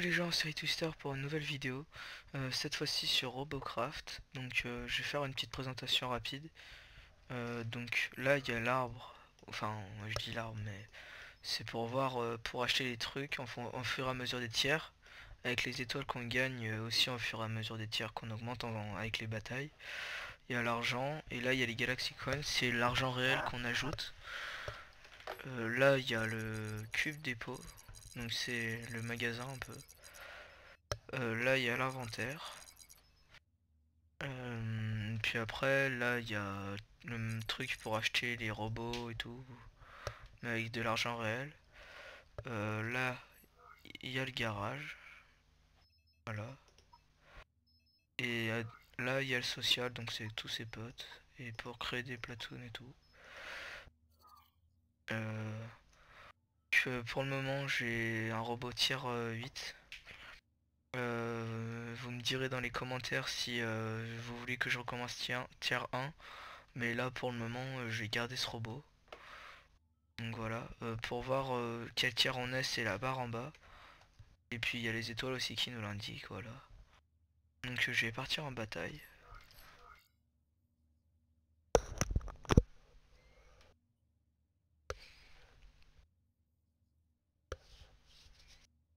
les gens, c'est Twister pour une nouvelle vidéo, cette fois-ci sur Robocraft. Donc je vais faire une petite présentation rapide. Donc là il y a l'arbre, enfin je dis l'arbre mais c'est pour voir, pour acheter les trucs en fur et à mesure des tiers, avec les étoiles qu'on gagne aussi en fur et à mesure des tiers qu'on augmente avec les batailles. Il y a l'argent et là il y a les Galaxy Coins, c'est l'argent réel qu'on ajoute. Là il y a le cube dépôt, donc c'est le magasin un peu. Là il y a l'inventaire. Puis après là il y a le truc pour acheter les robots et tout, mais avec de l'argent réel. Là il y a le garage, voilà. Et là il y a le social, donc c'est tous ses potes. Et pour créer des platoons et tout. Pour le moment j'ai un robot tier 8. Vous me direz dans les commentaires si vous voulez que je recommence tier 1. Mais là pour le moment j'ai gardé ce robot. Donc voilà, pour voir quel tiers on est, c'est la barre en bas. Et puis il y a les étoiles aussi qui nous l'indiquent, voilà. Donc je vais partir en bataille.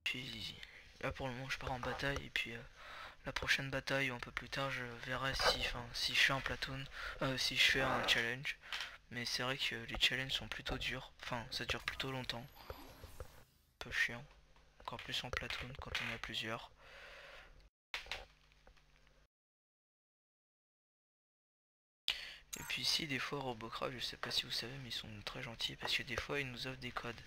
Puis là pour le moment je pars en bataille et puis la prochaine bataille ou un peu plus tard je verrai si je fais un platoon, si je fais un challenge. Mais c'est vrai que les challenges sont plutôt durs, enfin ça dure plutôt longtemps. Un peu chiant, encore plus en platoon quand on est à plusieurs. Et puis ici des fois Robocraft, je sais pas si vous savez mais ils sont très gentils parce que des fois ils nous offrent des codes.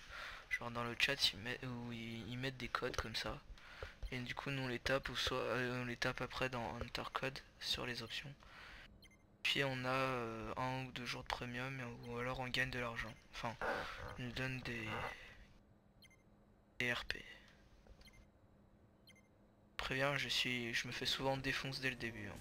Genre dans le chat ils mettent des codes comme ça. Et du coup nous on les tape ou soit on les tape après dans Enter Code sur les options. Puis on a 1 ou 2 jours de premium ou alors on gagne de l'argent. Enfin, ils nous donnent des RP. Préviens, je me fais souvent défoncer dès le début. Hein.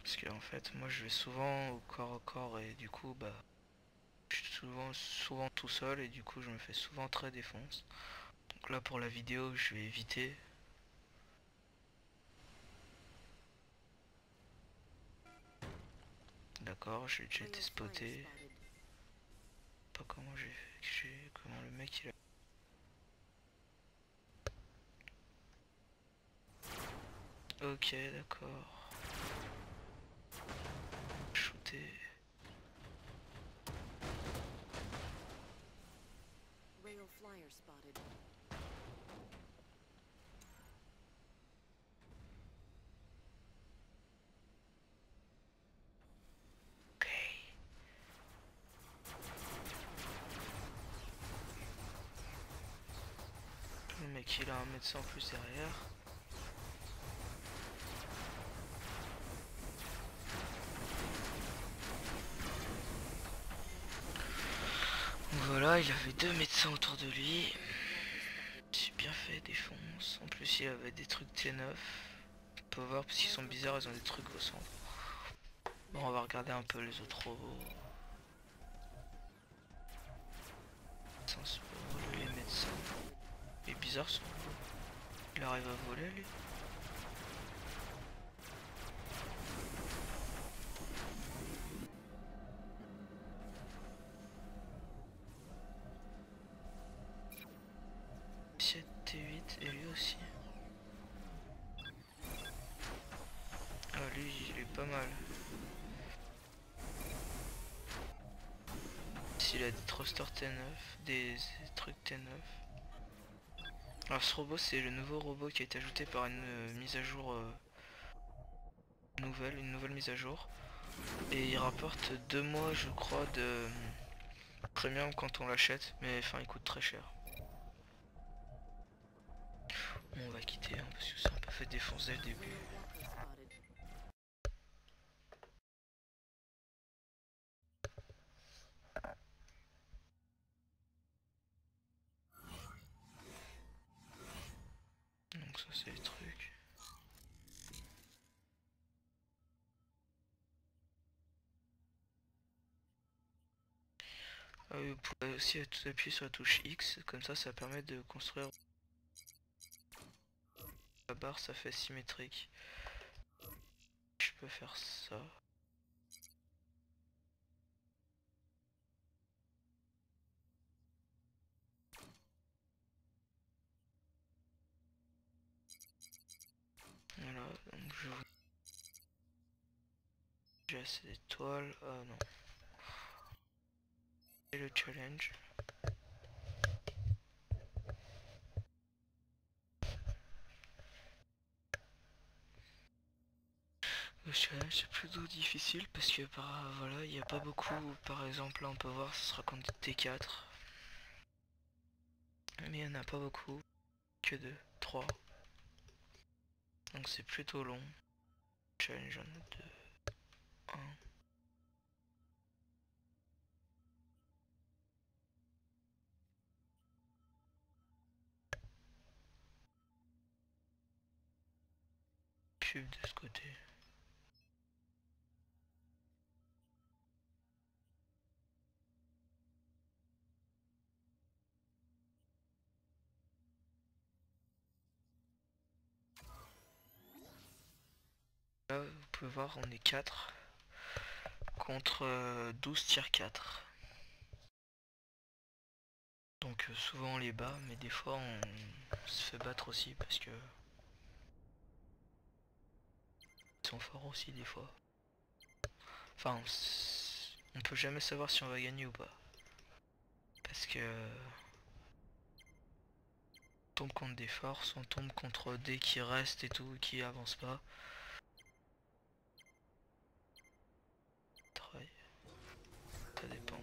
Parce que en fait moi je vais souvent au corps à corps et du coup bah je suis souvent tout seul et du coup je me fais souvent très défonce. Donc là pour la vidéo je vais éviter. D'accord, j'ai déjà été spoté. Pas comment comment le mec il a. Ok d'accord. Shooter. Rail flyer spotted. Ok. Le mec il a un médecin en plus derrière. Voilà, il avait 2 médecins autour de lui. J'ai bien fait défonce. En plus il avait des trucs T9. On peut voir parce qu'ils sont bizarres, ils ont des trucs au centre. Bon on va regarder un peu les autres robots. Les médecins. Il est bizarre son robot. Il arrive à voler lui. T8 et lui aussi. Ah lui il est pas mal. S'il a des thrusters T9, des trucs T9. Alors ce robot c'est le nouveau robot qui a été ajouté par une mise à jour une nouvelle mise à jour. Et il rapporte 2 mois je crois de premium quand on l'achète, mais enfin il coûte très cher. Bon, on va quitter hein, parce que c'est un peu fait défoncer dès le début. Donc ça c'est les trucs. Vous pouvez aussi appuyer sur la touche X, comme ça permet de construire la barre, ça fait symétrique. Je peux faire ça. Voilà, donc j'ai assez d'étoiles. Ah non. Et le challenge. Le challenge c'est plutôt difficile parce que voilà, il n'y a pas beaucoup. Par exemple, là on peut voir, ce sera contre T4. Mais il n'y en a pas beaucoup. Que 2, 3. Donc c'est plutôt long. Challenge, j'en ai 2, 1. Pub de ce côté. Là vous pouvez voir, on est 4 contre 12 tiers 4. Donc souvent on les bat, mais des fois on se fait battre aussi parce que ils sont forts aussi des fois. Enfin, on peut jamais savoir si on va gagner ou pas. Parce que on tombe contre des forces, on tombe contre des qui restent et tout, qui avancent pas. Travail. Ça dépend.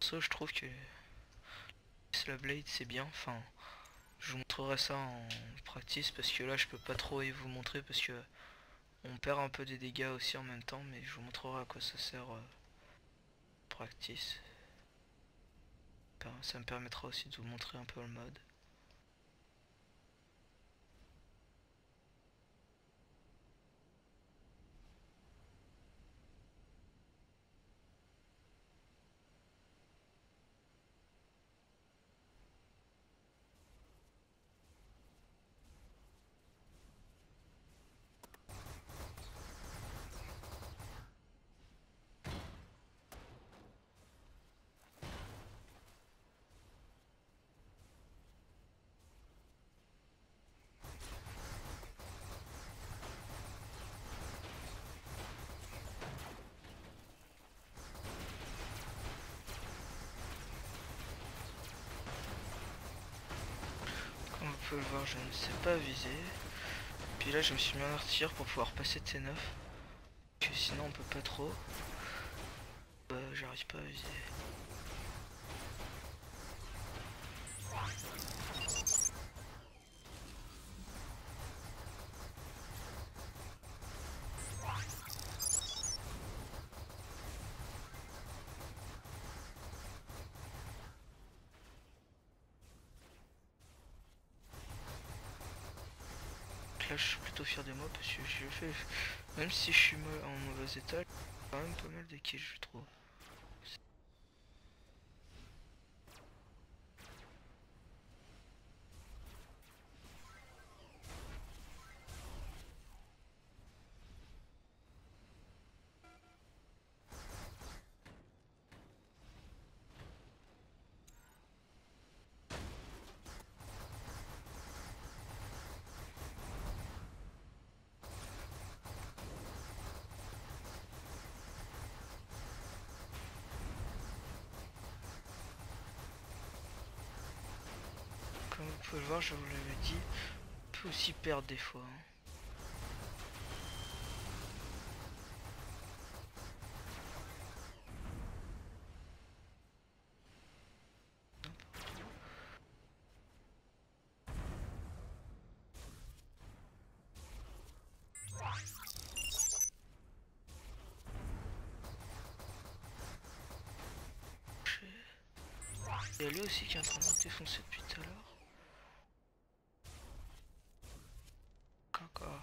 Ça je trouve que la Blade c'est bien, enfin je vous montrerai ça en practice parce que là je peux pas trop vous montrer parce que on perd un peu des dégâts aussi en même temps, mais je vous montrerai à quoi ça sert practice. Ça me permettra aussi de vous montrer un peu le mode. Comme vous pouvez le voir, je ne sais pas viser. Puis là je me suis mis en tir pour pouvoir passer de T9. Que sinon on peut pas trop. J'arrive pas à viser. Là je suis plutôt fier de moi parce que je fais, même si je suis en mauvais état, j'ai quand même pas mal de kills je trouve. Comme vous pouvez le voir, je vous l'avais dit, on peut aussi perdre des fois. Il y a lui aussi qui est en train de me défoncer depuis tout à l'heure. Encore.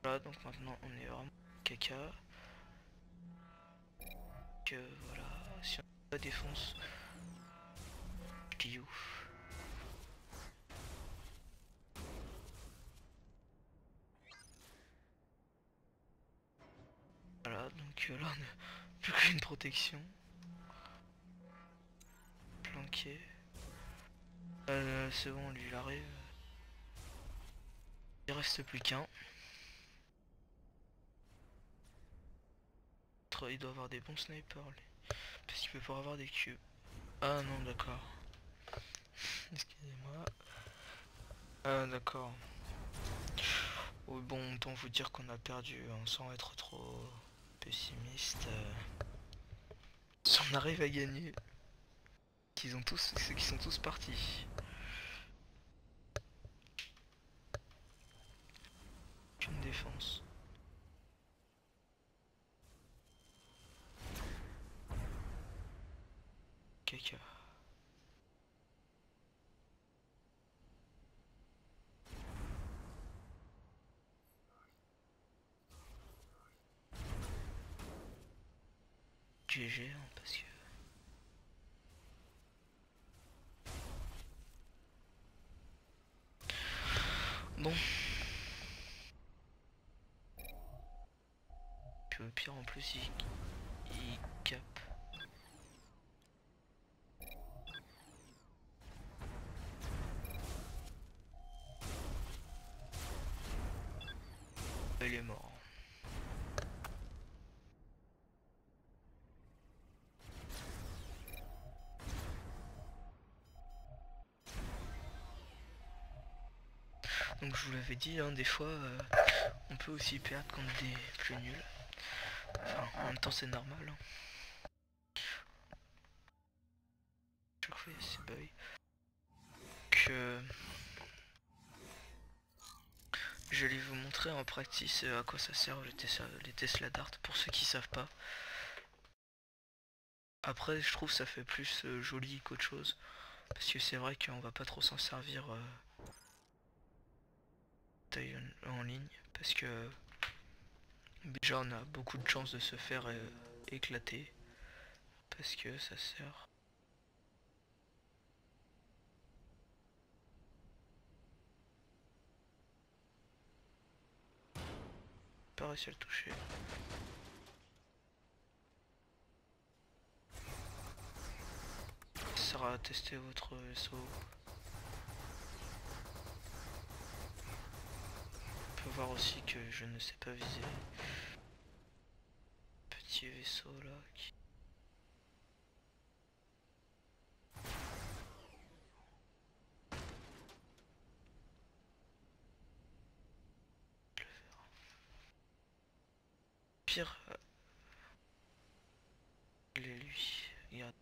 Voilà, donc maintenant on est vraiment caca. Que voilà, si on la défonce, ouf. Voilà, donc là on n'a plus qu'une protection. Planqué. C'est bon, lui il arrive. Il reste plus qu'un. Il doit avoir des bons snipers lui. Parce qu'il peut pas avoir des cubes. Ah non, d'accord. Excusez-moi. Ah d'accord. Oui, bon, autant vous dire qu'on a perdu sans être trop pessimiste. Si on arrive à gagner, qu'ils ont tous, ceux qui sont tous partis. Une défense. Caca. GG, hein, parce que... Bon. Puis au pire, en plus, il cap. Il est mort. Donc je vous l'avais dit, hein, des fois, on peut aussi perdre contre des plus nuls. Enfin, en même temps, c'est normal. Hein. Chaque fois, il y a ces bugs. Que... Je vais vous montrer en practice à quoi ça sert les Tesla Dart pour ceux qui savent pas. Après je trouve ça fait plus joli qu'autre chose. Parce que c'est vrai qu'on va pas trop s'en servir en ligne. Parce que déjà on a beaucoup de chances de se faire éclater. Parce que ça sert. Pas réussi à le toucher. Ça sert à tester votre vaisseau. On peut voir aussi que je ne sais pas viser. Petit vaisseau là qui... Pire, il est lui. Regarde.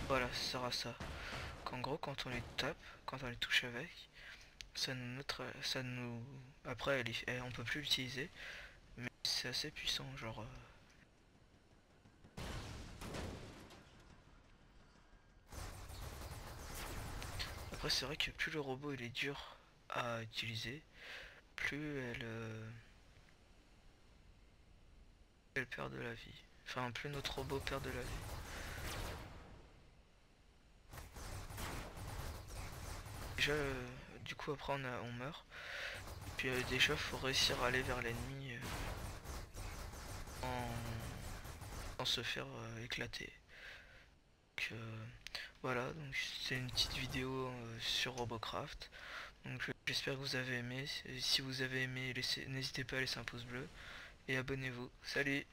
Voilà, ça sert à ça. Qu'en gros, quand on les tape, quand on les touche avec, ça nous... Après, on peut plus l'utiliser, mais c'est assez puissant, genre... Après, c'est vrai que plus le robot il est dur à utiliser, plus elle perd de la vie. Enfin, plus notre robot perd de la vie. Déjà, du coup, après, on meurt. Puis déjà, faut réussir à aller vers l'ennemi sans se faire éclater. Donc, voilà, donc c'est une petite vidéo sur Robocraft. Donc j'espère que vous avez aimé. Si vous avez aimé, n'hésitez pas à laisser un pouce bleu et abonnez-vous. Salut!